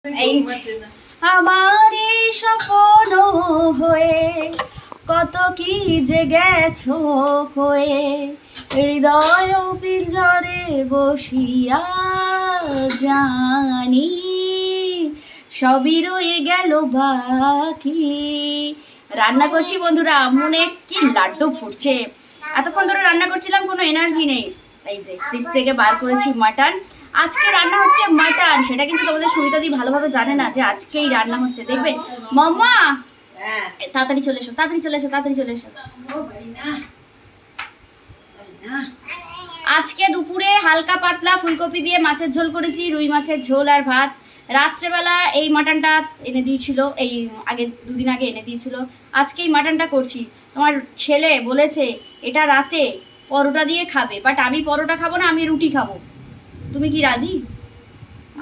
এই আমার স্বপ্ন হয়ে কত কি যে গেছো কয়ে হৃদয় পিঞ্জরে বসিয়া জানি সবই রয়ে গেল বাকি। রান্না করছি বন্ধুরা, মনে কি লাড্ডু ফুটছে। এতক্ষণ ধরে রান্না করছিলাম, কোনো এনার্জি নেই। এই যে ফ্রিজ থেকে বার করেছি মাটন। আজকে রান্না হচ্ছে মাটন, সেটা কিন্তু তোমাদের সুমিতাদি ভালোভাবে জানে না যে আজকেই রান্না হচ্ছে। দেখবে মাম্মা, তাড়াতাড়ি চলে এসো, তাড়াতাড়ি চলে এসো, তাড়াতাড়ি চলে এসো। আজকে দুপুরে হালকা পাতলা ফুলকপি দিয়ে মাছের ঝোল করেছি, রুই মাছের ঝোল আর ভাত। রাত্রেবেলা এই মাটনটা এনে দিয়েছিল, এই আগে দুদিন আগে এনে দিয়েছিল। আজকে এই মাটনটা করছি। তোমার ছেলে বলেছে এটা রাতে পরোটা দিয়ে খাবে, বাট আমি পরোটা খাবো না, আমি রুটি খাবো। তুমি কি রাজি?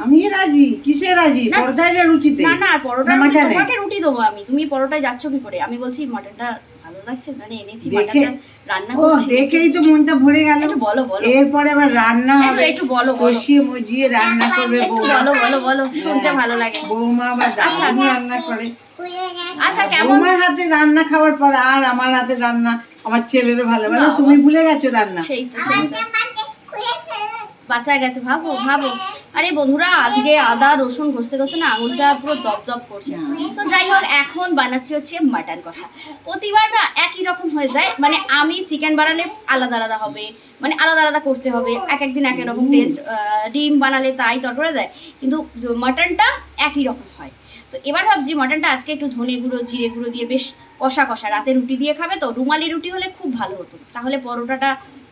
আমি রাজি। কিসে রাজি? পরোটায় না রুটিতে? না না, পরোটা তোমাকে রুটি দেবো আমি। তুমি পরোটায় যাচ্ছ কি করে? আমি বলছি মাটনটা ভালো লাগছে, মানে এনেছি মাটনটা রান্না করছি। দেখেই তো মনটা ভরে গেল। একটু বলো বলো। এরপরে আবার রান্না হবে, একটু বলো বলো। কষিয়ে মজিয়ে রান্না করবে বৌমা। বলো বলো বলো, শুনতে ভালো লাগে। বৌমা আবার দারুণ রান্না করে। আচ্ছা কেমন? বৌমার হাতে রান্না খাওয়ার পর আর আমার হাতে রান্না আমার ছেলেরও ভালো লাগে। তুমি ভুলে গেছো রান্না? সেই তো বাঁচা গেছে। ভাবো ভাবো। আরে বন্ধুরা, আজকে আদা রসুন ঘষতে ঘষতে না আঙুলটা পুরো দপদপ করছে। তো যাই হোক, এখন বানাচ্ছি হচ্ছে মাটন কষা। প্রতিবার না একই রকম হয়ে যায়, মানে আমি চিকেন বানালে আলাদা আলাদা হবে, মানে আলাদা আলাদা করতে হবে, এক একদিন এক এক রকম টেস্ট। ডিম বানালে তাই তরকারি দেয়, কিন্তু মাটনটা একই রকম হয়। তো এবার ভাবছি মাটনটা আজকে একটু ধনে গুঁড়ো জিরে গুঁড়ো দিয়ে বেশ কষা কষা, রাতে রুটি দিয়ে খাবে তো, রুমালি রুটি হলে খুব ভালো হতো। তাহলে পরোটাটা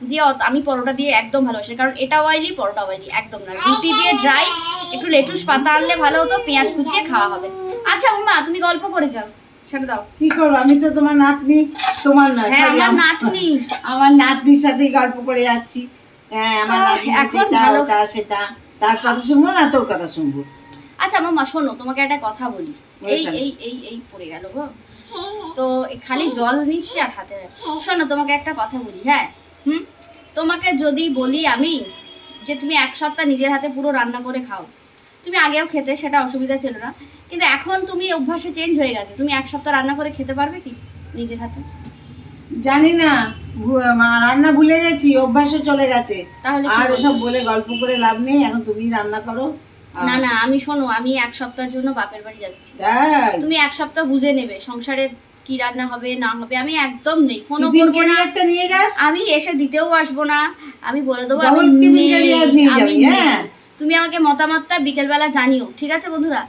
দিয়ে, আমি পরোটা দিয়ে একদম ভালোবাসি, কারণ এটা অয়েলি পরোটা অয়েলি একদম না। রুটি দিয়ে ড্রাই একটু লেটুস পাতা আনলে ভালো হতো, পেঁয়াজ কুচিয়ে খাওয়া হবে। আচ্ছা মাম্মা, তুমি গল্প করে যাও, ছেড়ে দাও। কি করবো, আমি তো তোমার নাতনি। তোমার নয়, আমার নাতনি। আমার নাতনির সাথে গল্প করে যাচ্ছি। হ্যাঁ, আমার নাতনি এখন ভালো সেটা, তার কথা শুনবো না তোর কথা শুনবো? আচ্ছা মাম্মা শোনো, তোমাকে একটা কথা বলি। এই এই এই এই পড়ে গেল গো, তো খালি জল নিচ্ছি আর হাতে। শোনো, তোমাকে একটা কথা বলি। হ্যাঁ, তোমাকে যদি বলি আমি যে তুমি এক সপ্তাহ নিজের হাতে পুরো রান্না করে খাও। তুমি আগেও খেতে, সেটা অসুবিধা ছিল না, কিন্তু এখন তুমি অভ্যাসে চেঞ্জ হয়ে গেছে। তুমি এক সপ্তাহ রান্না করে খেতে পারবে কি নিজের হাতে? জানি না, রান্না ভুলে গেছি, অভ্যাসে চলে গেছে। তাহলে আর ওসব বলে গল্প করে লাভ নেই, এখন তুমি রান্না করো। না না, আমি শোনো, আমি এক সপ্তাহের জন্য বাপের বাড়ি যাচ্ছি। তুমি এক সপ্তাহ বুঝে নেবে সংসারে কি রান্না হবে না হবে। আমি একদম নেই, ফোনও করবো না, নিয়ে যাস, আমি এসে দিতেও আসবো না। আমি বলে দেবো তুমি আমাকে মতামতটা বিকেলবেলা জানিও, ঠিক আছে বন্ধুরা?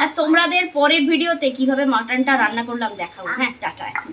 আর তোমাদের পরের ভিডিওতে কিভাবে মাটনটা রান্না করলাম দেখাবো। হ্যাঁ, টাটা এখন।